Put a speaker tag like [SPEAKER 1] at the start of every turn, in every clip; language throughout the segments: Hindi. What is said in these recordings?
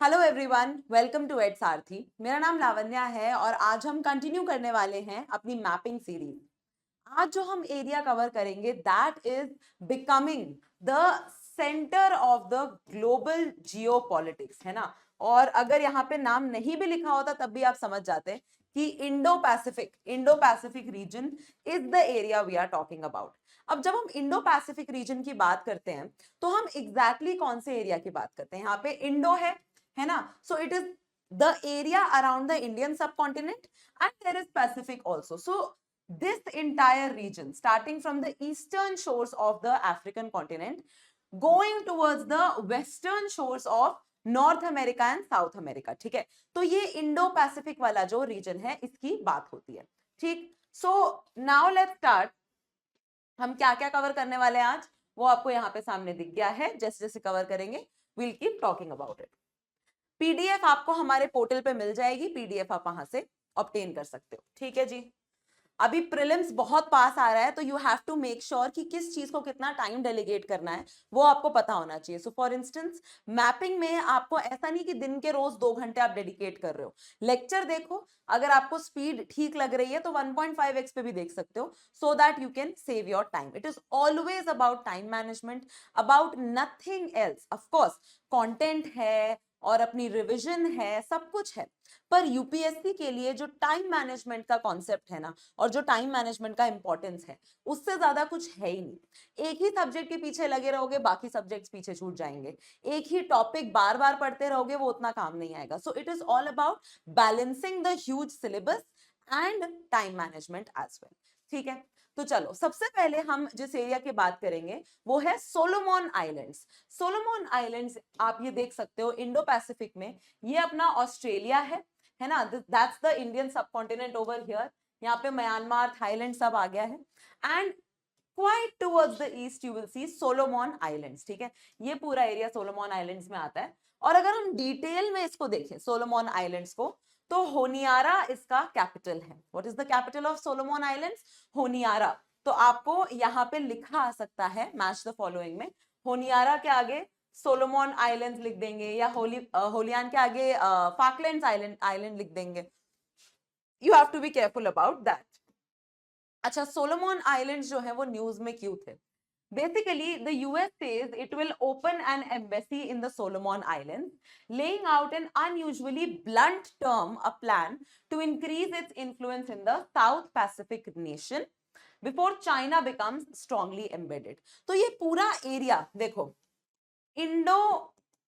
[SPEAKER 1] Hello everyone, welcome to Ed Sarathi. मेरा नाम लावण्या है और आज हम कंटिन्यू करने वाले हैं अपनी मैपिंग सीरीज। आज जो हम एरिया कवर करेंगे that is becoming the centre of the global geopolitics, है ना। और अगर यहाँ पे नाम नहीं भी लिखा होता तब भी आप समझ जाते कि Indo Pacific region is the area we are talking about. अब जब हम इंडो पैसिफिक रीजन की बात करते हैं तो हम एग्जैक्टली कौन से एरिया की बात करते हैं? यहाँ पे इंडो है ना। So it is the area around the Indian subcontinent and there is Pacific also. So this entire region starting from the eastern shores of the African continent going towards the western shores of north America and south America. ठीक है, तो ये इंडो पैसिफिक वाला जो रीजन है इसकी बात होती है। ठीक, सो नाउ लेट्स स्टार्ट। हम क्या क्या कवर करने वाले हैं आज वो आपको यहाँ पे सामने दिख गया है। जैसे जैसे कवर करेंगे we'll keep talking about it। PDF आपको हमारे पोर्टल पे मिल जाएगी, पीडीएफ आप वहां से ऑब्टेन कर सकते हो। ठीक है जी। अभी प्रीलिम्स बहुत पास आ रहा है तो you have to make sure कि किस चीज को कितना टाइम डेलीगेट करना है वो आपको पता होना चाहिए। सो फॉर इंस्टेंस मैपिंग में आपको ऐसा नहीं कि दिन के रोज 2 घंटे आप डेडिकेट कर रहे हो। लेक्चर देखो, अगर आपको स्पीड ठीक लग रही है तो 1.5x पे भी देख सकते हो, so that you can save your time. It is always about time management, about nothing else. Of course content है और अपनी रिविजन है, सब कुछ है, पर यूपीएससी के लिए जो टाइम मैनेजमेंट का कॉन्सेप्ट है ना और जो टाइम मैनेजमेंट का इंपॉर्टेंस है उससे ज्यादा कुछ है ही नहीं। एक ही सब्जेक्ट के पीछे लगे रहोगे, बाकी सब्जेक्ट्स पीछे छूट जाएंगे। एक ही टॉपिक बार बार पढ़ते रहोगे, वो उतना काम नहीं आएगा। So it is all about balancing the huge syllabus and time management as well. ठीक है, तो चलो सबसे पहले हम जिस एरिया की बात करेंगे वो है सोलोमन आइलैंड्स। सोलोमन आइलैंड्स आप ये देख सकते हो इंडो पैसिफिक में, ये अपना ऑस्ट्रेलिया है ना। That's the Indian subcontinent over here. यहाँ पे म्यांमार, थाईलैंड सब आ गया है। And quite towards the east you will see Solomon islands. ठीक है, ये पूरा एरिया सोलोमन आइलैंड्स में आता है। और अगर हम डिटेल में इसको देखें सोलोमन आइलैंड्स को, तो होनियारा इसका कैपिटल है। What is the capital of Solomon Islands? Honiara. तो आपको यहाँ पे लिखा आ सकता है मैच द फॉलोइंग में, होनियारा के आगे सोलोमन आइलैंड्स लिख देंगे, या होलियान के आगे फाकलैंड्स आइलैंड लिख देंगे। You have to be careful about that. अच्छा, सोलोमन आइलैंड्स जो है वो न्यूज में क्यों थे? Basically, the US says it will open an embassy in the Solomon Islands, laying out an unusually blunt term, a plan to increase its influence in the South Pacific nation before China becomes strongly embedded. तो ये पूरा एरिया देखो, इंडो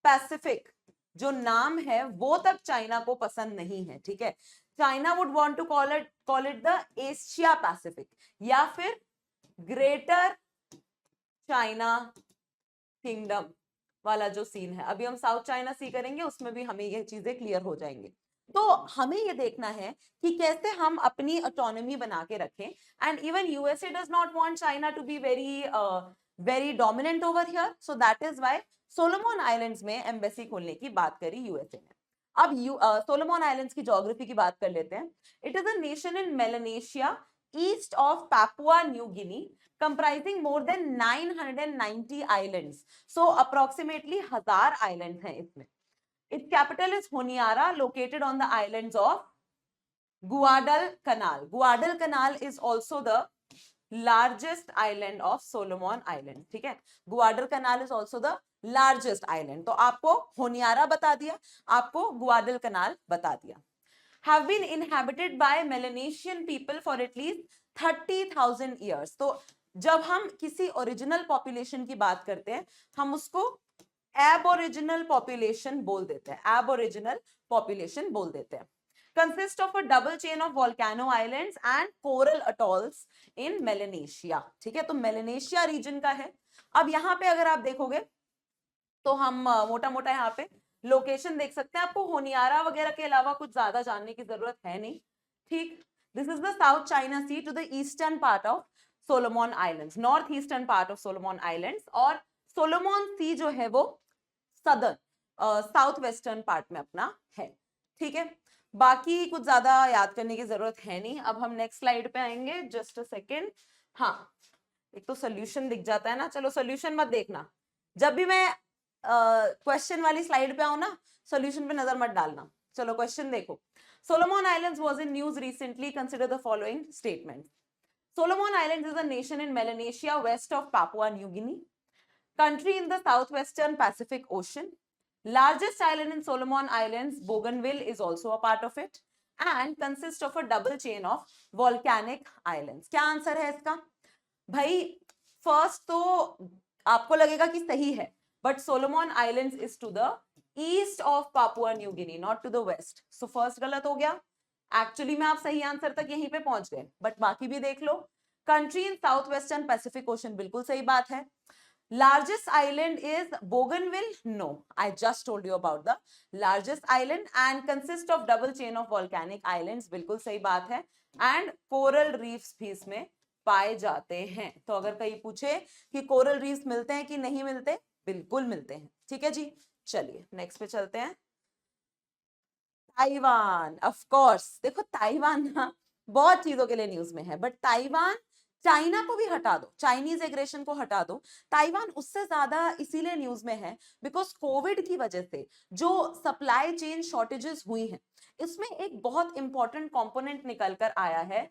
[SPEAKER 1] पैसिफिक जो नाम है वो तक चाइना को पसंद नहीं है। ठीक है, China would want to call it the Asia Pacific या फिर ग्रेटर चाइना किंगडम वाला जो सीन है। अभी हम साउथ चाइना सी करेंगे, उसमें भी हमें ये चीजें क्लियर हो जाएंगे। तो हमें ये देखना है कि कैसे हम अपनी ऑटोनॉमी बना के रखें। And even USA does not want China to be very dominant over here, so that is why Solomon Islands में एम्बेसी खोलने की बात करी यूएसए ने। अब सोलोमन आइलैंड्स की ज्योग्राफी की बात कर लेते हैं। It is a nation in Melanesia east of Papua New Guinea, comprising more than 990 islands. So approximately 1000 islands हैं इसमें। Its capital is Honiara, located on the islands of Guadalcanal. Guadalcanal is also the largest island of Solomon Island. ठीक है, Guadalcanal is also the largest island. तो आपको होनियारा बता दिया, आपको गुआडलकनाल बता दिया। Have been inhabited by Melanesian people for at least 30,000 years. तो जब हम किसी ओरिजिनल पॉपुलेशन की बात करते हैं हम उसको एबोरिजिनल पॉपुलेशन बोल देते हैं, एबोरिजिनल पॉपुलेशन बोल देते हैं। Consist of a double chain of volcano islands and coral atolls in Melanesia. ठीक है, तो मेलेनेशिया रीजन का है। अब यहाँ पे अगर आप देखोगे तो हम मोटा मोटा यहाँ पे लोकेशन देख सकते हैं। आपको होनियारा वगैरह के अलावा कुछ ज्यादा जानने की जरूरत है नहीं। ठीक, this is the South China Sea to the eastern part of Solomon Islands, north eastern part of Solomon Islands. और सोलोमन सी जो है वो सदर्न साउथ वेस्टर्न पार्ट में अपना है। ठीक है, बाकी कुछ ज्यादा याद करने की जरूरत है नहीं। अब हम नेक्स्ट स्लाइड पे आएंगे, जस्ट अ सेकेंड। हाँ, एक तो सोल्यूशन दिख जाता है ना, चलो सोल्यूशन मत देखना। जब भी मैं क्वेश्चन वाली स्लाइड पे आओ ना, सॉल्यूशन पे नजर मत डालना। चलो क्वेश्चन देखो। Solomon Islands was in news recently. Consider the following statements. Solomon Islands is a nation in Melanesia west of Papua New Guinea, country in the southwestern Pacific Ocean. Largest island in Solomon Islands, Bougainville, is also a part of it and consists of a double chain of volcanic islands. क्या आंसर है इसका भाई? फर्स्ट तो आपको लगेगा कि सही है, but Solomon Islands is to the east of Papua New Guinea, not to the west. So first गलत हो गया। एक्चुअली में आप सही आंसर तक यहीं पे पहुंच गए, बट बाकी भी देख लो। Country in south western Pacific Ocean, बिल्कुल सही बात है। Largest island is Bougainville? No, I just told you about the largest island and consists of double chain of volcanic islands, बिल्कुल सही बात है। And coral reefs भी इसमें पाए जाते हैं। तो अगर कहीं पूछे कि कोरल रीफ्स मिलते हैं कि नहीं मिलते, बिल्कुल मिलते हैं। ठीक है जी, चलिए नेक्स्ट पे चलते हैं। Taiwan, of course. देखो ताइवान ना बहुत चीजों के लिए न्यूज में है, बट ताइवान, चाइना को भी हटा दो, चाइनीज एग्रेशन को हटा दो, ताइवान उससे ज्यादा इसीलिए न्यूज में है बिकॉज कोविड की वजह से जो सप्लाई चेन शॉर्टेजेस हुई हैं, इसमें एक बहुत इंपॉर्टेंट कंपोनेंट निकल कर आया है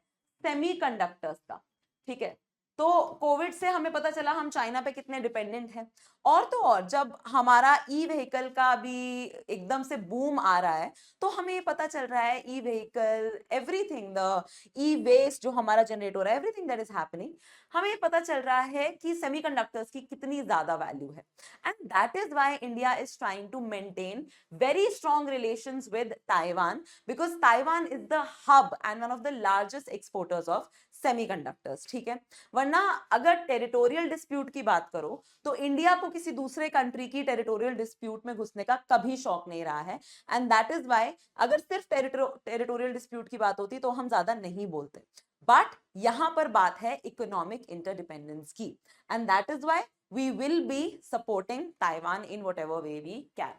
[SPEAKER 1] सेमीकंडक्टर्स का। ठीक है, तो कोविड से हमें पता चला हम चाइना पे कितने डिपेंडेंट हैं। और तो और जब हमारा ई व्हीकल का भी एकदम से बूम आ रहा है, तो हमें ये पता चल रहा है e vehicle, everything, the e waste जो हमारा जनरेट हो रहा है, एवरीथिंग दैट इज हैपनिंग, हमें ये पता चल रहा है कि सेमीकंडक्टर्स की कितनी ज्यादा वैल्यू है। And that is why India is trying to maintain very strong relations with Taiwan, because Taiwan is the hub and one of the largest exporters of semiconductors. ठीक है, वरना अगर टेरिटोरियल डिस्प्यूट की बात करो तो इंडिया को किसी दूसरे कंट्री की टेरिटोरियल डिस्प्यूट में घुसने का कभी शौक नहीं रहा है। एंड दैट इज व्हाई अगर सिर्फ टेरिटोरियल डिस्प्यूट की बात होती तो हम ज्यादा नहीं बोलते, बट यहां पर बात है इकोनॉमिक इंटरडिपेंडेंस की, and that is why we will be supporting Taiwan in whatever way we can.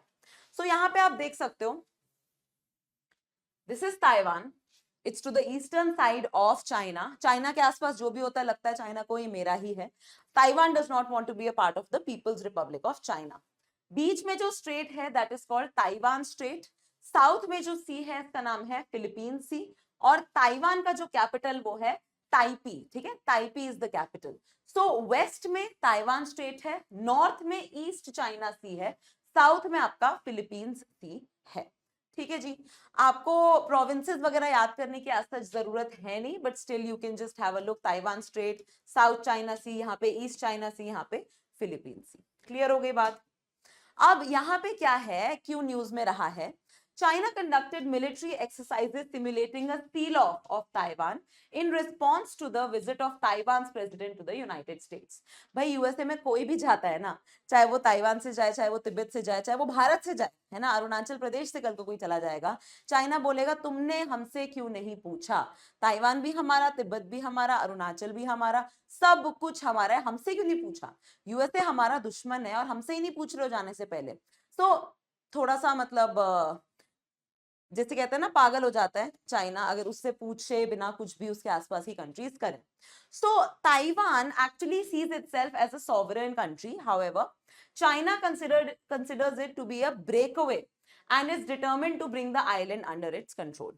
[SPEAKER 1] So यहां पे आप देख सकते हो, this is Taiwan, it's to the eastern side of China. China के आसपास जो भी होता है लगता है चाइना को ये मेरा ही है। Taiwan does not want to be a part of the People's Republic of China. बीच में जो स्ट्रेट है that is called Taiwan Strait. South में जो सी है इसका नाम है फिलीपीन सी, और ताइवान का जो कैपिटल वो है ताइपी। ठीक है, Taipei is the capital. So west में ताइवान स्ट्रेट है, नॉर्थ में ईस्ट चाइना सी है, साउथ में आपका फिलीपींस सी है। ठीक है जी, आपको प्रोविंसेस वगैरह याद करने की आज तक जरूरत है नहीं, but still you can just have a look. Taiwan Strait, South China Sea यहाँ पे, ईस्ट चाइना सी यहाँ पे, फिलीपीन सी। क्लियर हो गई बात? अब यहाँ पे क्या है, क्यों न्यूज में रहा है, China conducted military exercises simulating a seal off of Taiwan in response to the visit of Taiwan's president to the United States. भाई यूएसए में कोई भी जाता है ना, चाहे वो ताइवान से जाए, चाहे वो तिब्बत से जाए, चाहे वो भारत से जाए, है ना, अरुणाचल प्रदेश से कल को कोई चला जाएगा, चाइना बोलेगा तुमने हमसे क्यों नहीं पूछा। ताइवान भी हमारा, तिब्बत भी हमारा, अरुणाचल भी हमारा, सब कुछ हमारा है, हमसे क्यों नहीं पूछा। यूएसए हमारा दुश्मन है और हमसे ही नहीं पूछ रहे हो जाने से पहले। तो थोड़ा सा मतलब जैसे कहते हैं ना, पागल हो जाता है चाइना अगर उससे पूछे बिना कुछ भी उसके आसपास की कंट्रीज करें। So Taiwan actually sees itself as a sovereign country, however China considers it to be a breakaway and is determined to bring the island under its control.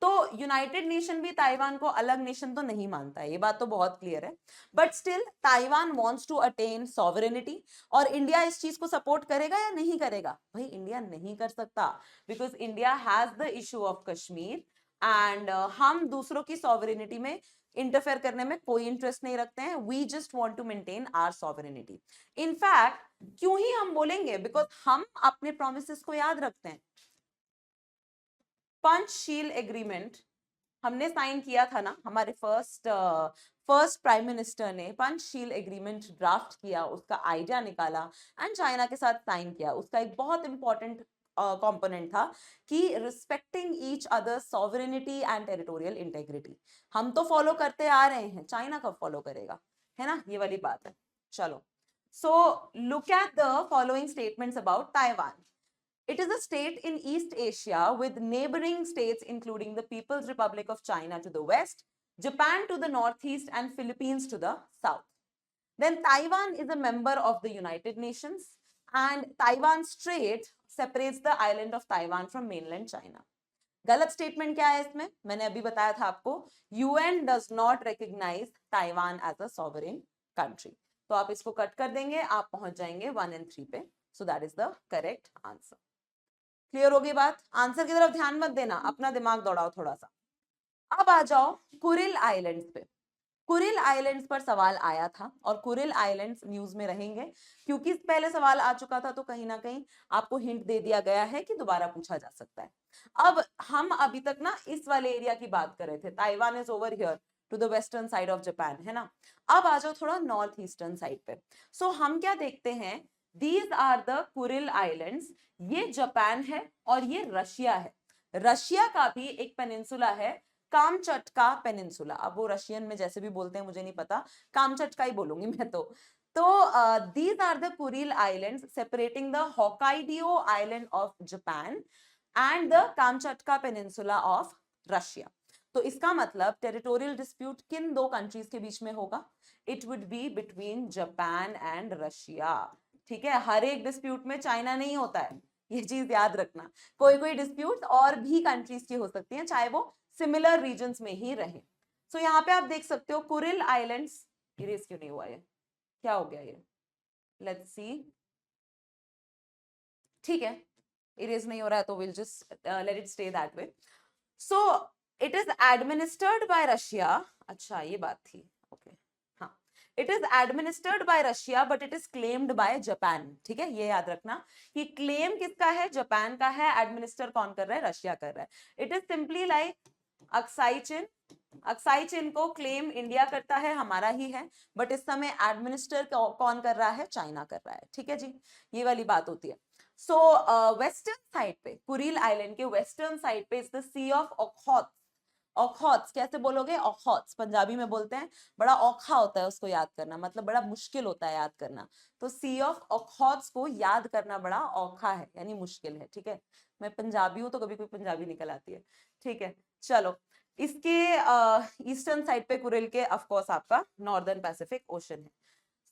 [SPEAKER 1] तो यूनाइटेड नेशन भी ताइवान को अलग नेशन तो नहीं मानता है, ये बात तो बहुत क्लियर है, but still Taiwan wants to attain sovereignty. और इंडिया इस चीज को सपोर्ट करेगा या नहीं करेगा? भाई इंडिया नहीं कर सकता, because India has the issue of Kashmir and हम दूसरों की सॉवरेनिटी में इंटरफेयर करने में कोई इंटरेस्ट नहीं रखते हैं। We just want to maintain our sovereignty. In fact क्यों ही हम बोलेंगे, बिकॉज हम अपने प्रोमिसेस को याद रखते हैं। पंचशील एग्रीमेंट हमने साइन किया था ना, हमारे फर्स्ट प्राइम मिनिस्टर ने पंचशील एग्रीमेंट ड्राफ्ट किया, उसका आइडिया निकाला एंड चाइना के साथ साइन किया। उसका एक बहुत इंपॉर्टेंट कंपोनेंट था कि respecting each other sovereignty and territorial integrity. हम तो फॉलो करते आ रहे हैं, चाइना कब फॉलो करेगा, है ना, ये वाली बात है। चलो, so look at the following statements about Taiwan. It is a state in East Asia with neighboring states including the People's Republic of China to the west, Japan to the northeast, and Philippines to the south. Then Taiwan is a member of the United Nations. and Taiwan Strait separates the island of Taiwan from mainland China. गलत स्टेटमेंट क्या है इसमें? मैंने अभी बताया था आपको, UN does not recognise Taiwan as a sovereign country. तो आप इसको कट कर देंगे, आप पहुंच जाएंगे 1 और 3 पे। सो that is the correct answer. Clear होगी बात? आंसर की तरफ ध्यान मत देना, अपना दिमाग दौड़ाओ थोड़ा सा। अब आ जाओ कुरिल आइलैंड्स पे। कुरिल आइलैंड्स पर सवाल आया था और कुरिल आइलैंड्स न्यूज में रहेंगे, क्योंकि पहले सवाल आ चुका था तो कहीं ना कहीं आपको हिंट दे दिया गया है कि दोबारा पूछा जा सकता है। अब हम अभी तक ना इस वाले एरिया की बात कर रहे थे, Taiwan is over here to the western side of Japan, है ना। अब आ जाओ थोड़ा नॉर्थ ईस्टर्न साइड पे। सो हम क्या देखते हैं, these are the Kuril Islands. ये जापान है और ये रशिया है। रशिया का भी एक पेनिनसुला है, कामचटका पेनिनसुला। अब वो रशियन में जैसे भी बोलते हैं मुझे नहीं पता, कामचटका ही बोलूंगी मैं तो। These are the Kuril Islands separating the Hokkaido Island of Japan and the Kamchatka Peninsula of Russia. तो इसका मतलब टेरिटोरियल डिस्प्यूट किन दो कंट्रीज के बीच में होगा? It would be between Japan and Russia. ठीक है, हर एक डिस्प्यूट में चाइना नहीं होता है, ये चीज याद रखना। कोई कोई डिस्प्यूट और भी कंट्रीज की हो सकती है, चाहे वो सिमिलर रीजन्स में ही रहे। सो यहाँ पे आप देख सकते हो कुरिल आइलैंड्स। इरेज क्यों नहीं हुआ ये, क्या हो गया ये? Let's see. ठीक है, इरेज नहीं हो रहा है तो will just let it stay that way. So it is administered by Russia. अच्छा ये बात थी, ओके हाँ। It is administered by Russia but it is claimed by Japan. ठीक है, ये याद रखना कि क्लेम किसका है? जापान का है। एडमिनिस्टर कौन कर रहा है? रशिया कर रहा है। It is simply like Aksai Chin. Aksai Chin को क्लेम इंडिया करता है, हमारा ही है, बट इस समय एडमिनिस्टर कौन कर रहा है? चाइना कर रहा है। ठीक है जी, ये वाली बात होती है। सो वेस्टर्न साइड पे, कुरिल आइलैंड के वेस्टर्न साइड पे इज द सी ऑफ ओखोत्स। ओखोत्स कैसे बोलोगे? ओखोत्स पंजाबी में बोलते हैं, बड़ा औखा होता है उसको याद करना, मतलब बड़ा मुश्किल होता है याद करना। तो सी ऑफ ओखोत्स को याद करना बड़ा औखा है, यानी मुश्किल है। ठीक है, मैं पंजाबी हूं तो कभी कोई पंजाबी निकल आती है। ठीक है, चलो। इसके ईस्टर्न साइड पे कुरिल के ऑफ कोर्स आपका नॉर्दर्न पैसिफिक ओशन है।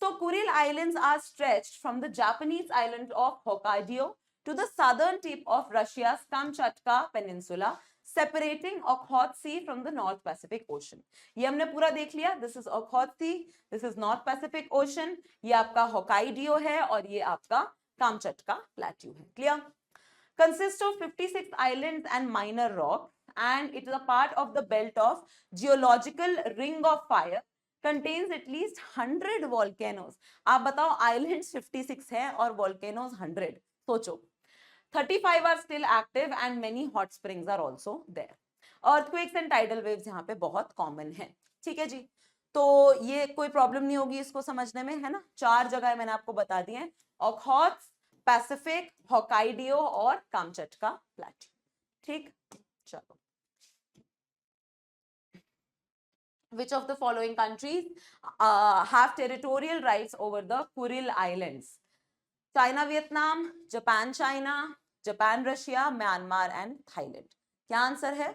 [SPEAKER 1] So Kuril Islands are stretched from the Japanese island of Hokkaido to the southern tip of Russia's Kamchatka Peninsula, separating Okhotsk Sea from the North Pacific Ocean. ये हमने पूरा देख लिया। This is Okhotsk Sea, this is North Pacific Ocean, ये आपका Hokkaido है और ये आपका Kamchatka Plateau है। Clear? Consists of 56 islands and minor rock, and it is a part of the belt of geological ring of fire. Contains at least 100 volcanoes. आप बताओ, islands 56 है और volcanoes 100। सोचो। 35 are still active and many hot springs are also there. Earthquakes and tidal waves यहाँ पे बहुत common है। ठीक है जी, तो ये कोई प्रॉब्लम नहीं होगी इसको समझने में, है ना। 4 जगह मैंने आपको बता दी हैं, ओखोत्स्क, पैसिफिक, होकाइडियो और कामचटका प्लेटू। ठीक, चलो। Which of the following countries have territorial rights over the Kuril Islands? China, Vietnam, Japan, China, Japan, Russia, Myanmar and Thailand. क्या आंसर है?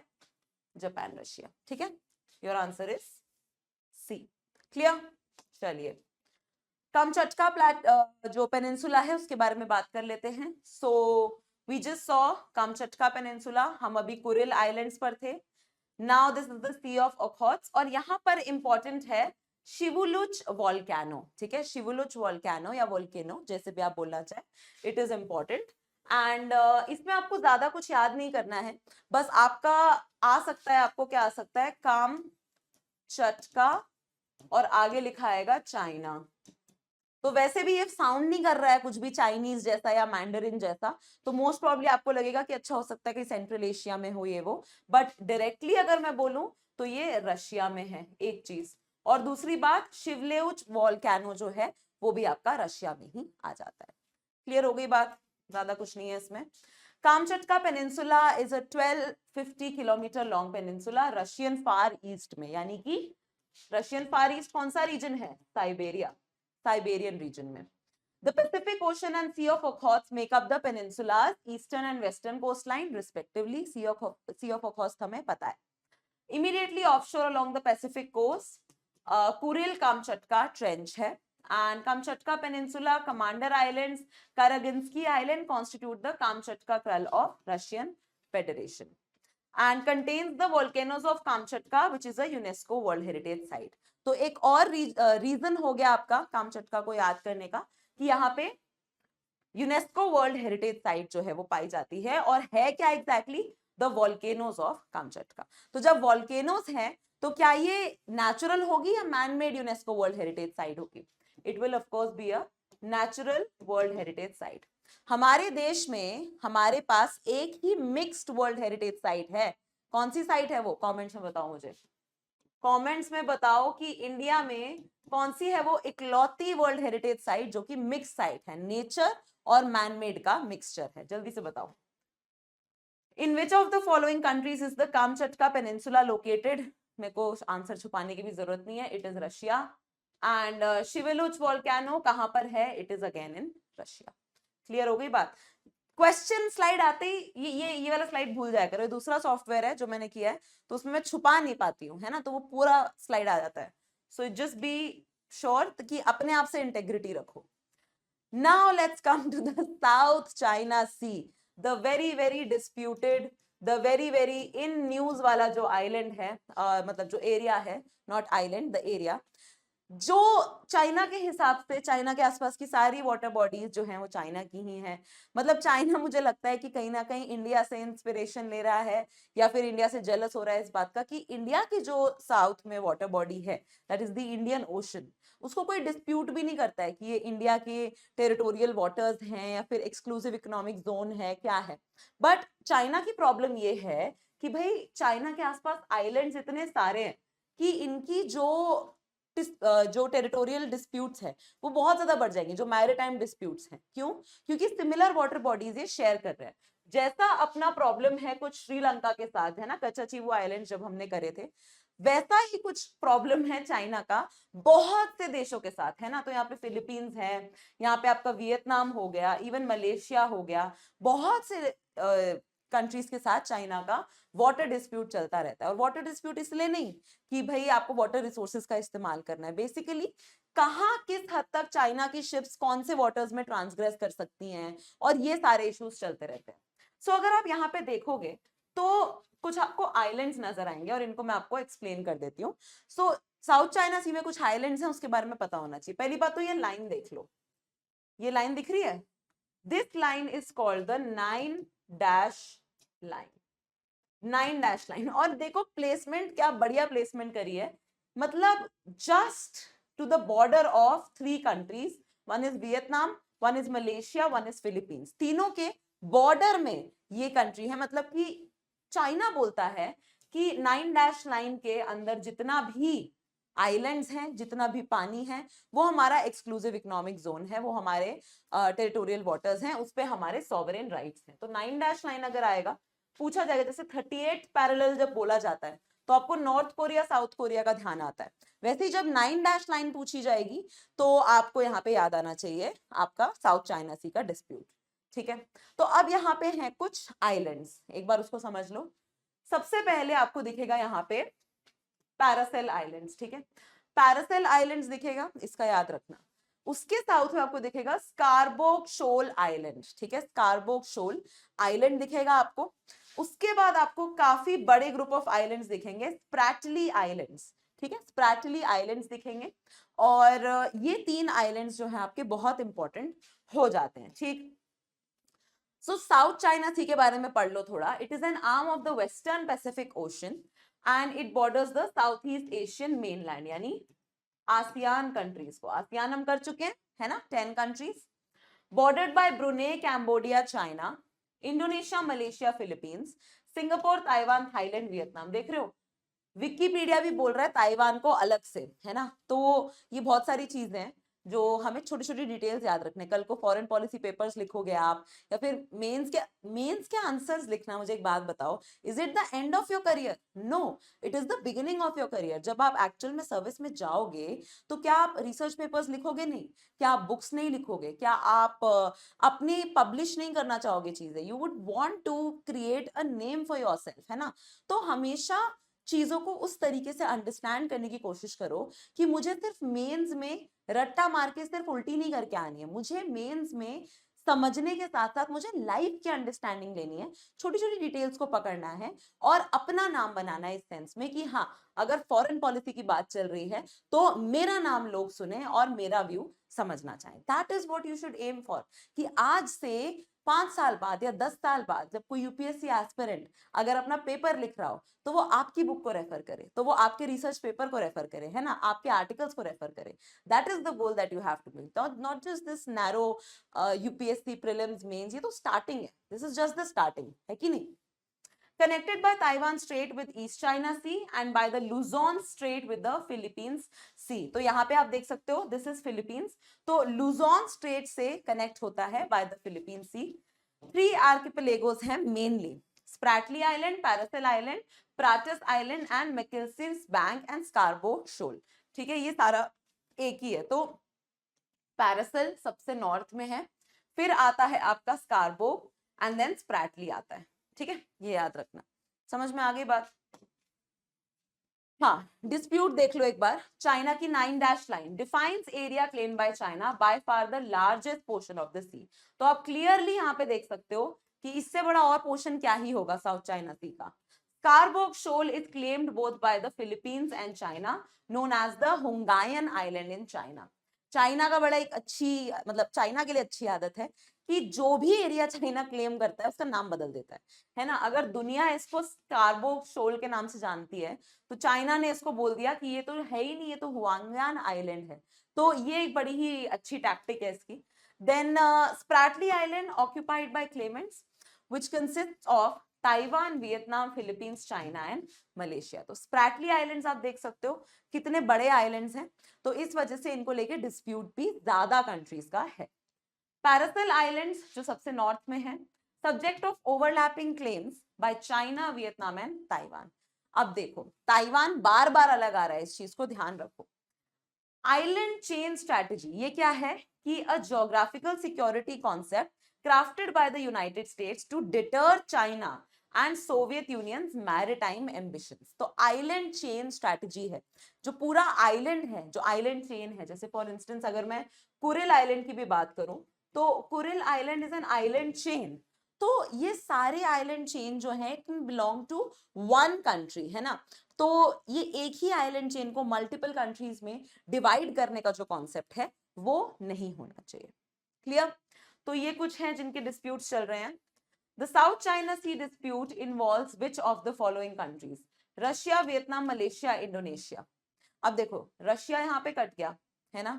[SPEAKER 1] Japan, Russia. ठीक है, your answer is C. Clear? चलिए, कामचटका जो पेनिनसुला है उसके बारे में बात कर लेते हैं। So we just saw Kamchatka peninsula, हम अभी कुरिल आइलैंड्स पर थे। Now this is the Sea of Okhotsk और यहाँ पर इंपॉर्टेंट है शिवुलुच वोल्केनो। ठीक है, शिवुलुच वोल्केनो या वोल्केनो जैसे भी आप बोलना चाहे, इट इज इंपॉर्टेंट। एंड इसमें आपको ज्यादा कुछ याद नहीं करना है, बस आपका आ सकता है, आपको क्या आ सकता है? कामचटका और आगे लिखा आएगा चाइना। तो वैसे भी ये साउंड नहीं कर रहा है कुछ भी चाइनीज जैसा या मैंडरिन जैसा, तो मोस्ट प्रॉब्ली आपको लगेगा कि अच्छा हो सकता है कि सेंट्रल एशिया में हो ये वो, बट डायरेक्टली अगर मैं बोलूं तो ये रशिया में है, एक चीज। और दूसरी बात, शिवलेउच वोल्केनो जो है वो भी आपका रशिया में ही आ जाता है। क्लियर हो गई बात? ज्यादा कुछ नहीं है इसमें। Kamchatka peninsula is a 1250 kilometre long peninsula Russian far east में, यानी कि रशियन फार ईस्ट कौन सा रीजन है? साइबेरिया, साइबेरियन रीजन में। The Pacific Ocean and Sea of Okhotsk make up the peninsula's eastern and western coastline respectively. Sea of Okhotsk हमें पता है। Immediately offshore along the Pacific coast, Kuril Kamchatka trench है। and Kamchatka Peninsula, Commander Islands, Karaginsky Island constitute the Kamchatka Kral of Russian Federation and contains the volcanoes of Kamchatka, which is a UNESCO World Heritage Site. तो एक और रीजन हो गया आपका कामचटका को याद करने का कि यहाँ पे यूनेस्को वर्ल्ड हेरिटेज साइट जो है वो पाई जाती है, और है क्या exactly, the volcanoes of Kamchatka. तो जब वॉल्केनोज हैं तो क्या ये नेचुरल होगी या man made UNESCO world heritage site होगी? It will of course be a natural world heritage site. हमारे देश में हमारे पास एक ही मिक्स्ड वर्ल्ड हेरिटेज साइट है। कौन सी साइट है वो? कमेंट्स में बताओ मुझे, कमेंट्स में बताओ कि इंडिया में कौन सी है वो इकलौती वर्ल्ड हेरिटेज साइट जो कि मिक्स साइट है, नेचर और मैनमेड का मिक्सचर है। जल्दी से बताओ। In which of the following countries is the Kamchatka Peninsula located? मेरे को आंसर छुपाने की भी जरूरत नहीं है, it is Russia. And Shiveluch volcano कहां पर है? It is again in Russia. Clear हो गई बात? क्वेश्चन स्लाइड आते ही ये वाला स्लाइड भूल जाया करो, दूसरा सॉफ्टवेयर है जो मैंने किया है तो उसमें मैं छुपा नहीं पाती हूँ, है ना, तो वो पूरा स्लाइड आ जाता है। सो जस्ट बी श्योर कि अपने आप से इंटेग्रिटी रखो। Now let's come to the South China Sea, the very very disputed, the very very in news वाला जो आइलैंड है, मतलब जो एरिया है, नॉट आइलैंड, द एरिया, जो चाइना के हिसाब से चाइना के आसपास की सारी वाटर बॉडीज जो हैं वो चाइना की ही हैं। मतलब चाइना मुझे लगता है कि कहीं ना कहीं इंडिया से इंस्पिरेशन ले रहा है या फिर इंडिया से जेलस हो रहा है इस बात का कि इंडिया की जो साउथ में वाटर बॉडी है, that is the Indian ocean, उसको कोई डिस्प्यूट भी नहीं करता है कि ये इंडिया के टेरिटोरियल वाटर्स हैं या फिर एक्सक्लूसिव इकोनॉमिक जोन है, क्या है। बट चाइना की प्रॉब्लम ये है कि भाई चाइना के आसपास आइलैंड्स इतने सारे हैं कि इनकी जो टेरिटोरियल डिस्प्यूट्स है वो बहुत ज्यादा बढ़ जाएंगे, जो मैरिटाइम डिस्प्यूट्स हैं। क्यों? क्योंकि सिमिलर वाटर बॉडीज ये शेयर कर रहे हैं। जैसा अपना प्रॉब्लम है कुछ श्रीलंका के साथ, है ना, कच्चाचीवो आइलैंड जब हमने करे थे, वैसा ही कुछ प्रॉब्लम है चाइना का बहुत से देशों के साथ, है ना। तो यहाँ पे फिलीपींस है, यहाँ पे आपका वियतनाम हो गया, इवन मलेशिया हो गया, बहुत से कंट्रीज के साथ चाइना का वाटर डिस्प्यूट चलता रहता है। और वाटर डिस्प्यूट इसलिए नहीं कि भाई आपको वाटर रिसोर्सेज का इस्तेमाल करना है, बेसिकली कहाँ किस हद तक चाइना की शिप्स कौन से वाटर्स में ट्रांसग्रेस कर सकती हैं, और ये सारे इश्यूज चलते रहते हैं। सो अगर आप यहाँ पे देखोगे तो कुछ आपको आइलैंड्स नजर आएंगे और इनको मैं आपको एक्सप्लेन कर देती हूँ। सो साउथ चाइना सी में कुछ आइलैंड्स हैं, उसके बारे में पता होना चाहिए। पहली बात तो ये लाइन देख लो, ये लाइन दिख रही है, this line is called the 9 dash line, 9 dash line. और देखो प्लेसमेंट क्या बढ़िया प्लेसमेंट करी है, मतलब just to the border of 3 countries, one is Vietnam, one is Malaysia, one is Philippines, तीनों के बॉर्डर में ये कंट्री है। मतलब कि चाइना बोलता है कि 9 डैश लाइन के अंदर जितना भी आइलैंड्स हैं, जितना भी पानी है, वो हमारा एक्सक्लूसिव इकोनॉमिक जोन है, वो हमारे टेरिटोरियल वाटर्स हैं, उस पे हमारे सॉवरेन राइट्स हैं। तो 9 डैश लाइन अगर आएगा, पूछा जाएगा, जैसे 38 पैरेलल जब बोला जाता है तो आपको नॉर्थ कोरिया साउथ कोरिया का ध्यान आता है, वैसे ही जब 9 डैश लाइन पूछी जाएगी तो आपको यहाँ पे याद आना चाहिए आपका साउथ चाइना सी का डिस्प्यूट। ठीक है, तो अब यहाँ पे हैं कुछ आइलैंड्स, एक बार उसको समझ लो। सबसे पहले आपको दिखेगा यहाँ पे पैरासेल आइलैंड्स, ठीक है, पैरासेल आइलैंड्स दिखेगा, इसका याद रखना। उसके साउथ में आपको दिखेगा स्कारबोक शोल आइलैंड, ठीक है, स्कारबोक शोल आइलैंड दिखेगा आपको। उसके बाद आपको काफी बड़े ग्रुप ऑफ आइलैंड्स दिखेंगे, स्प्रैटली आइलैंड्स, ठीक है, स्प्रैटली आइलैंड्स दिखेंगे। और ये 3 आइलैंड्स जो है आपके बहुत इंपॉर्टेंट हो जाते हैं। ठीक, सो साउथ चाइना सी के बारे में पढ़ लो थोड़ा। It is an arm of the western Pacific ocean and it borders the south east Asian mainland, यानी आसियान कंट्रीज को, आसियान हम कर चुके हैं, है ना, 10 countries, bordered by Brunei, Cambodia, China, Indonesia, Malaysia, Philippines, Singapore, Taiwan, Thailand, Vietnam. देख रहे हो, विकिपीडिया भी बोल रहा है ताइवान को अलग से, है ना। तो ये बहुत सारी चीजें हैं जो हमें छोटी छोटी डिटेल्स याद रखने। कल को फॉरेन पॉलिसी पेपर्स लिखोगे आप, या फिर मेंस के आंसर्स लिखना, मुझे एक बात बताओ, is it the end of your career? No, it is the beginning of your career. जब आप एक्चुअल में सर्विस में जाओगे तो क्या आप रिसर्च पेपर्स लिखोगे? नहीं। क्या आप बुक्स नहीं लिखोगे? क्या आप अपनी पब्लिश नहीं करना चाहोगे चीजें? You would want to create a name for yourself, है ना। तो हमेशा चीजों को उस तरीके से अंडरस्टैंड करने की कोशिश करो कि मुझे सिर्फ मेंस में रट्टा मार के सिर्फ उल्टी नहीं करके आनी है, मुझे मेंस में समझने के साथ साथ मुझे लाइफ की अंडरस्टैंडिंग लेनी है, छोटी छोटी डिटेल्स को पकड़ना है और अपना नाम बनाना है इस सेंस में कि हाँ, अगर फॉरेन पॉलिसी की बात चल रही है तो मेरा नाम लोग सुने और मेरा व्यू समझना चाहें। That is what you should aim for, कि आज से 5 साल बाद या 10 साल बाद जब कोई यूपीएससी एस्पिरेंट अगर अपना पेपर लिख रहा हो तो वो आपकी बुक को रेफर करे, तो वो आपके रिसर्च पेपर को रेफर करे, है ना, आपके आर्टिकल्स को रेफर करे। That is the goal that you have to build, not just this narrow UPSC prelims mains. ये तो स्टार्टिंग है, this is just the starting, है कि नहीं। Connected by Taiwan Strait with East China Sea and by the Luzon Strait with the Philippines Sea। तो यहाँ पे आप देख सकते हो दिस इज फिलीपींस, तो लुजोन स्ट्रेट से कनेक्ट होता है by the Philippine Sea. 3 archipelagos हैं mainly, Spratly Island, Paracel Island, Pratas Island and Macclesfield Bank and Scarborough Shoal. ठीक है, ये सारा एक ही है। तो पैरासेल सबसे नॉर्थ में है, फिर आता है आपका स्कारबो एंड देन स्प्रैटली आता है। ठीक है, ये याद रखना। समझ में आ गई बात। हाँ, डिस्प्यूट देख लो एक बार। चाइना की 9 dash line defines area claim by China by far the largest portion of the sea. तो आप क्लियरली यहाँ पे देख सकते हो कि इससे बड़ा और पोर्शन क्या ही होगा साउथ चाइना सी का। Scarborough Shoal is claimed both by the Philippines and China, known as the Hungarian Island in China। China का बड़ा एक अच्छी, मतलब चाइना के लिए अच्छी आदत है कि जो भी एरिया चाइना क्लेम करता है उसका नाम बदल देता है ना। अगर दुनिया इसको स्कारबो शोल के नाम से जानती है तो चाइना ने इसको बोल दिया कि ये तो है ही नहीं, ये तो हुआंगान आइलैंड है। तो ये एक बड़ी ही अच्छी टैक्टिक है इसकी। Then Spratly island occupied by claimants which consists of Taiwan, Vietnam, Philippines, China and Malaysia. तो स्प्रैटली आइलैंड्स आप देख सकते हो कितने बड़े आइलैंड्स हैं, तो इस वजह से इनको लेके डिस्प्यूट भी ज्यादा कंट्रीज का है। पैरासेल आइलैंड्स जो सबसे नॉर्थ में है, subject of overlapping claims by China, Vietnam and Taiwan. अब देखो ताइवान बार बार अलग आ रहा है, इस चीज को ध्यान रखो। आइलैंड चेन स्ट्रैटेजी ये क्या है कि a geographical security concept crafted by the United States to deter China and Soviet Union's maritime ambitions। तो आइलैंड चेन स्ट्रैटेजी है, जो पूरा आइलैंड है, जो आइलैंड चेन है, जैसे फॉर इंस्टेंस अगर मैं कुरिल आइलैंड की भी बात करूं तो Kuril island is an island chain. तो ये सारे आइलैंड चेन जो है it belong to one country, है ना। तो ये एक ही आइलैंड चेन को मल्टीपल कंट्रीज में डिवाइड करने का जो कॉन्सेप्ट है वो नहीं होना चाहिए। क्लियर। तो ये कुछ हैं जिनके डिस्प्यूट्स चल रहे हैं। The South China Sea dispute involves which of the following countries, Russia, Vietnam, Malaysia, Indonesia. अब देखो रशिया यहाँ पे कट गया, है ना,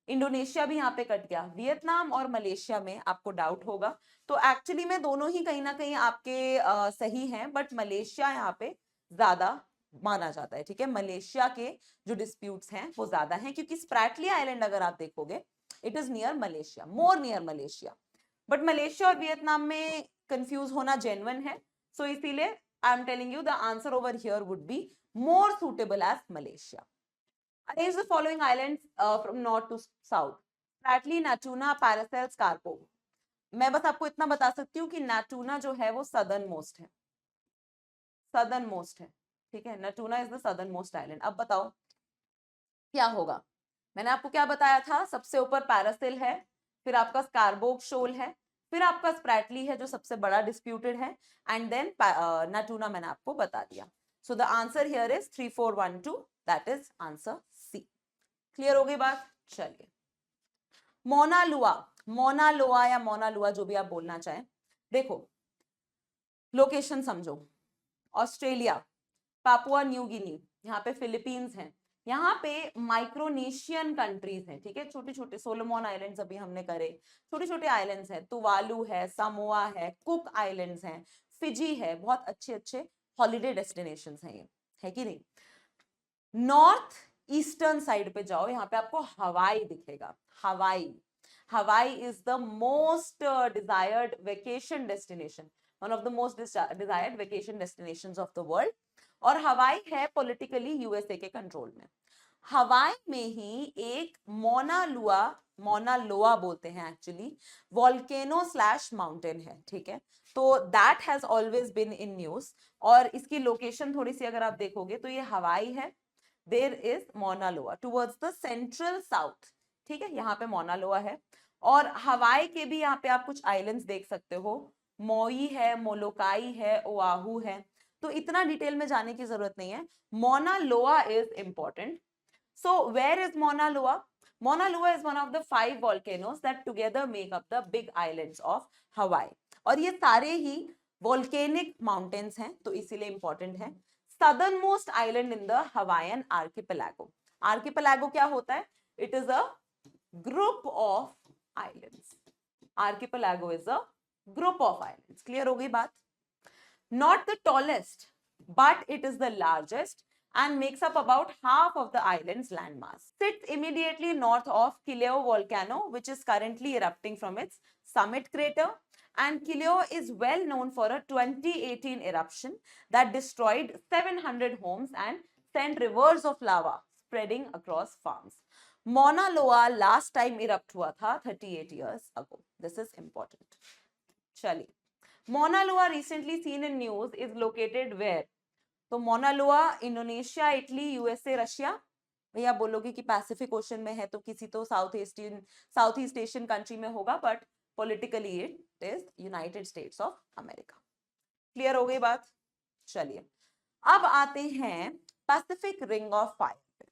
[SPEAKER 1] इंडोनेशिया भी यहाँ पे कट गया, वियतनाम और मलेशिया में आपको डाउट होगा। तो एक्चुअली में दोनों ही कहीं ना कहीं आपके सही हैं, बट मलेशिया यहाँ पे ज्यादा माना जाता है। ठीक है, मलेशिया के जो डिस्प्यूट्स हैं वो ज्यादा हैं, क्योंकि स्प्रैटली आइलैंड अगर आप देखोगे it is near Malaysia, more near Malaysia, but Malaysia और वियतनाम में कंफ्यूज होना जेन्युइन है। सो इसीलिए I am telling you the answer over here would be more suitable as Malaysia. Arrange the following islands from north to south, Spratly, Natuna, Paracel, Scarpo। मैं बस आपको इतना बता सकती हूँ कि नाटूना जो है वो सदर्न मोस्ट है, सदर्न मोस्ट है। ठीक है, Natuna is the southern most island. अब बताओ क्या होगा। मैंने आपको क्या बताया था, सबसे ऊपर पैरासेल है, फिर आपका स्कारबोग शोल है, फिर आपका स्प्रैटली है जो सबसे बड़ा डिस्प्यूटेड है, एंड देन नाटूना मैंने आपको बता दिया। So the answer here is 3412, that is answer C. Clear हो गई बात। चलिए, मोनालुआ, मोनालोआ या मोनालुआ जो भी आप बोलना चाहें। देखो लोकेशन समझो, ऑस्ट्रेलिया, पापुआ न्यू गिनी, यहाँ पे फिलीपींस हैं, यहाँ पे माइक्रोनेशियन कंट्रीज हैं। ठीक है, छोटे छोटे सोलोमोन आइलैंड्स अभी हमने करे, छोटे छोटे आइलैंड्स हैं, तुवालू है, सामोआ है, कुक आइलैंड्स हैं, फिजी है, बहुत अच्छे अच्छे हॉलीडे डेस्टिनेशंस हैं ये, है कि नहीं। नॉर्थ ईस्टर्न साइड पे जाओ, यहाँ पे आपको हवाई दिखेगा। हवाई, हवाई is the most desired vacation destination, one of the most desired vacation destinations of the world, और हवाई है पॉलिटिकली यूएसए के कंट्रोल में। हवाई में ही एक मोना लोआ बोलते हैं एक्चुअली, वॉल्केनो स्लैश माउंटेन है, ठीक है। तो that has always been in news, और इसकी लोकेशन थोड़ी सी अगर आप देखोगे तो ये हवाई है, देयर इज मोना लोआ टुवर्ड्स द सेंट्रल साउथ, ठीक है, यहाँ पे मोना लोआ है। और हवाई के भी यहाँ पे आप कुछ आइलैंड्स देख सकते हो, मोई है, मोलोकाई है, ओआहू है, तो इतना डिटेल में जाने की जरूरत नहीं है। मोना लोआ is important. So where is Mauna Loa? Mauna Loa is one of the 5 volcanoes that together make up the big islands of Hawaii. और ये सारे ही volcanic mountains हैं, तो इसीलिए important है। Southernmost island in the Hawaiian archipelago. Archipelago क्या होता है? It is a group of islands. Archipelago is a group of islands. Clear हो गई बात? Not the tallest, but it is the largest and makes up about half of the island's landmass. Sits immediately north of Kilauea volcano, which is currently erupting from its summit crater. And Kilauea is well known for a 2018 eruption that destroyed 700 homes and sent rivers of lava spreading across farms. Mauna Loa last time erupt हुआ था 38 years ago. This is important. चलिए, Mauna Loa recently seen in news is located where? तो Mauna Loa Indonesia, Italy, USA, Russia. भैया बोलोगे कि पैसिफिक ओशन में है तो किसी तो साउथ ईस्ट एशियन कंट्री में होगा, but politically it is United states of America. Clear हो गई बात? चलिए, अब आते हैं पैसिफिक रिंग ऑफ फायर।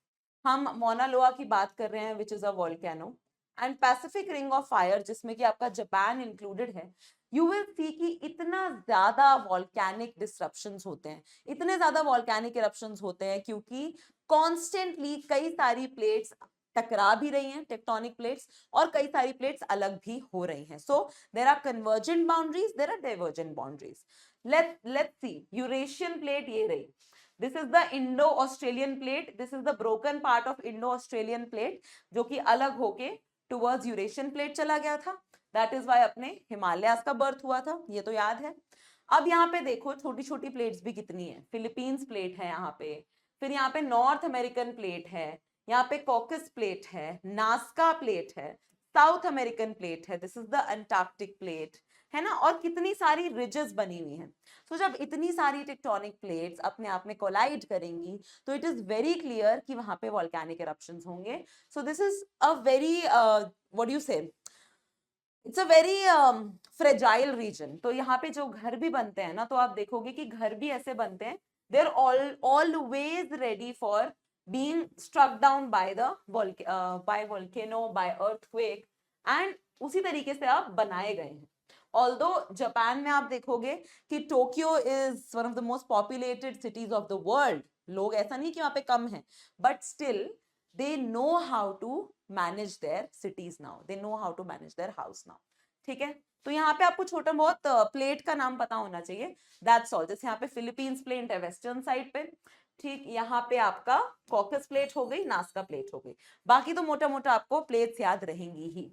[SPEAKER 1] हम Mauna Loa की बात कर रहे हैं, which is a volcano, and Pacific ring of fire जिसमें कि आपका जापान इंक्लूडेड है। यू विल सी कि इतना ज्यादा वॉल्केनिक डिसरप्शंस होते हैं, इतने ज्यादा वॉल्केनिक इरप्शंस होते हैं क्योंकि कॉन्स्टेंटली कई सारी प्लेट्स टकरा भी रही हैं, टेक्टोनिक प्लेट्स, और कई सारी प्लेट्स अलग भी हो रही हैं। So there are convergent boundaries, there are divergent boundaries. Let's see, Eurasian plate ये रही, this is the Indo Australian plate, this is the broken part of Indo Australian plate जो कि अलग होके टुवर्ड्स यूरेशियन प्लेट चला गया था। दैट इज वाई अपने हिमालयाज का बर्थ हुआ था, ये तो याद है। अब यहाँ पे देखो छोटी छोटी प्लेट्स भी कितनी है, फिलीपींस प्लेट है यहाँ पे, फिर यहाँ पे नॉर्थ अमेरिकन प्लेट है, यहाँ पे कॉकस प्लेट है, नास्का प्लेट है, साउथ अमेरिकन प्लेट है, this is the Antarctic plate, है ना, और कितनी सारी रिजेस बनी हुई हैं। तो जब इतनी सारी टेक्टोनिक प्लेट्स अपने आप में कोलाइड करेंगी तो इट इज वेरी क्लियर कि वहां पे वॉल्केनिक इरप्शंस होंगे। So this is a very what do you say, it's a very fragile region. तो यहाँ पे जो घर भी बनते हैं ना, तो आप देखोगे कि घर भी ऐसे बनते हैं, they are always ready for being struck down by the by volcano, by earthquake, and उसी तरीके से आप बनाए गए हैं। ऑल्दो जापान में आप देखोगे कि Tokyo is one of the most populated cities of the world, लोग ऐसा नहीं कि वहां पे कम है, but still they know how to manage their cities now, they know how to manage their house now, ठीक है। तो यहाँ पे आपको छोटा बहुत प्लेट का नाम पता होना चाहिए, दैट्स ऑल। जैसे यहाँ पे फिलीपींस प्लेट है वेस्टर्न साइड पे, ठीक, यहाँ पे आपका कॉकस प्लेट हो गई, नास्का प्लेट हो गई, बाकी तो मोटा मोटा आपको प्लेट्स याद रहेंगी ही।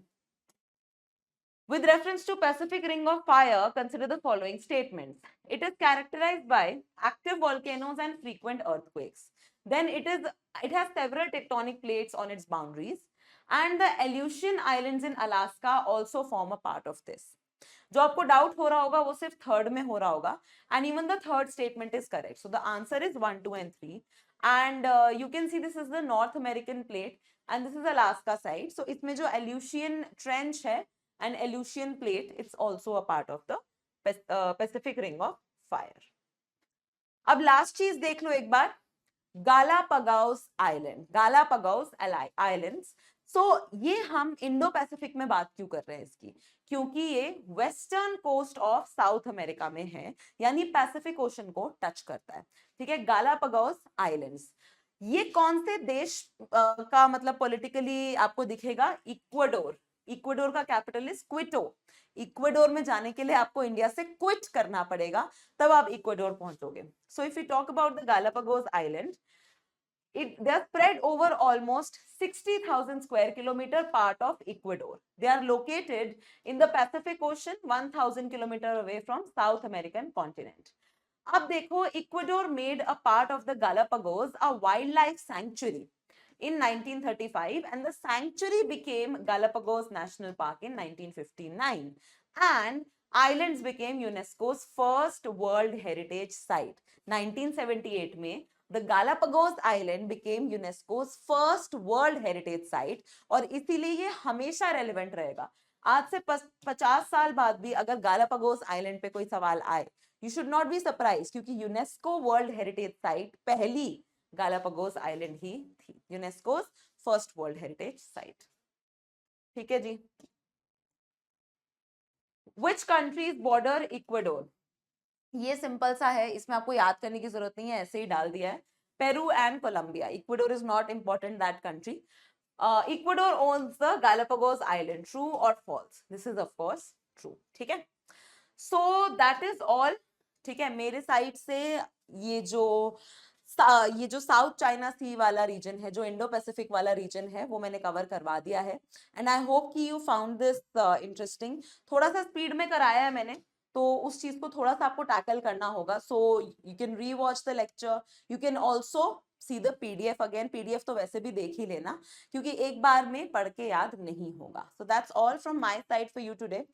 [SPEAKER 1] With reference to Pacific Ring of Fire, consider the following statements. It is characterized by active volcanoes and frequent earthquakes. Then it has several tectonic plates on its boundaries, and the Aleutian Islands in Alaska also form a part of this. जो आपको डाउट हो रहा होगा वो सिर्फ थर्ड में हो रहा होगा, and even the third statement is correct. So the answer is 1, 2 and 3. And you can see this is the North American plate and this is Alaska side. So इसमें जो Aleutian Trench है and Aleutian plate, it's also a part of the Pacific Ring of Fire. अब लास्ट चीज देख लो एक बार, गालापागोस आइलैंड, गालापागोस आइलैंड्स। सो ये हम इंडो पैसिफिक में बात क्यों कर रहे हैं इसकी, क्योंकि ये western coast of South America में है, यानी पैसिफिक ओशन को टच करता है, ठीक है। गालापागोस आइलैंड्स ये कौन से देश का मतलब पॉलिटिकली आपको दिखेगा, इक्वाडोर, इक्वाडोर का कैपिटल इज क्विटो। इक्वाडोर में जाने के लिए आपको इंडिया से क्विट करना पड़ेगा, तब आप इक्वाडोर पहुंचोगे। So if you talk about the Galapagos Island, they are spread over almost 60,000 square kilometer part of Ecuador. They are located in the Pacific Ocean 1,000 kilometer away from South American continent. अब देखो, Ecuador made a part of the Galapagos a wildlife sanctuary. in 1935 and the sanctuary became Galapagos National Park in 1959 and islands became UNESCO's first World Heritage Site. 1978 में the Galapagos Island became UNESCO's first World Heritage Site और इसीलिए ये हमेशा relevant रहेगा. आज से 50 साल बाद भी अगर गालापागोस आइलैंड पे कोई सवाल आए, you should not be surprise, क्योंकि यूनेस्को वर्ल्ड हेरिटेज साइट पहली गालापागोस आइलैंड ही थी, UNESCO first world heritage site. ठीक है जी. Which countries border Ecuador? ये सिंपल सा है, इसमें आपको याद करने की जरूरत नहीं है, ऐसे ही डाल दिया है. Peru and Colombia. Ecuador is not important that country. Ecuador owns the Galapagos Island. True or false? This is of course true. ठीक है. So that is all. ठीक है, मेरे साइड से ये जो साउथ चाइना सी वाला रीजन है, जो इंडो पैसिफिक वाला रीजन है, वो मैंने कवर करवा दिया है. एंड आई होप कि यू फाउंड दिस इंटरेस्टिंग. थोड़ा सा स्पीड में कराया है मैंने, तो उस चीज को थोड़ा सा आपको टैकल करना होगा. सो यू कैन री watch the lecture, you can also see the PDF again. PDF तो वैसे भी देख ही लेना, क्योंकि एक बार में पढ़ के याद नहीं होगा. So that's all from my side for you today.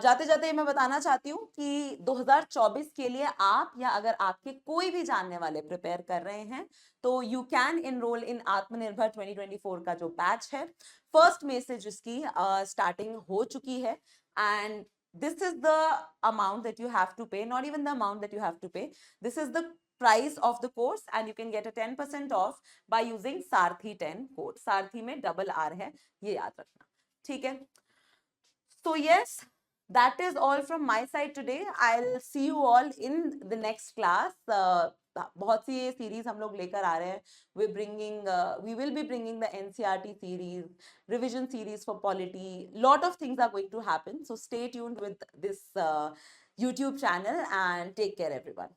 [SPEAKER 1] जाते जाते मैं बताना चाहती हूँ कि 2024 के लिए आप या अगर आपके कोई भी जानने वाले प्रिपेयर कर रहे हैं, तो यू कैन इनरोल इन आत्मनिर्भर 2024 का जो बैच है. फर्स्ट में से जिसकी स्टार्टिंग हो चुकी है, and this is the amount that you have to pay, not even the amount that you have to pay, this is the price of the course and you can get a 10% off by using Sarthi 10 code. Sarthi में double R है, ये याद रखना. ठीक है. So yes, that is all from my side today. I'll see you all in the next class. बहुत सी ये सीरीज हम लोग लेकर आ रहे हैं. We will be bringing the NCERT series, revision series for polity. Lot of things are going to happen. So stay tuned with this YouTube channel and take care everyone.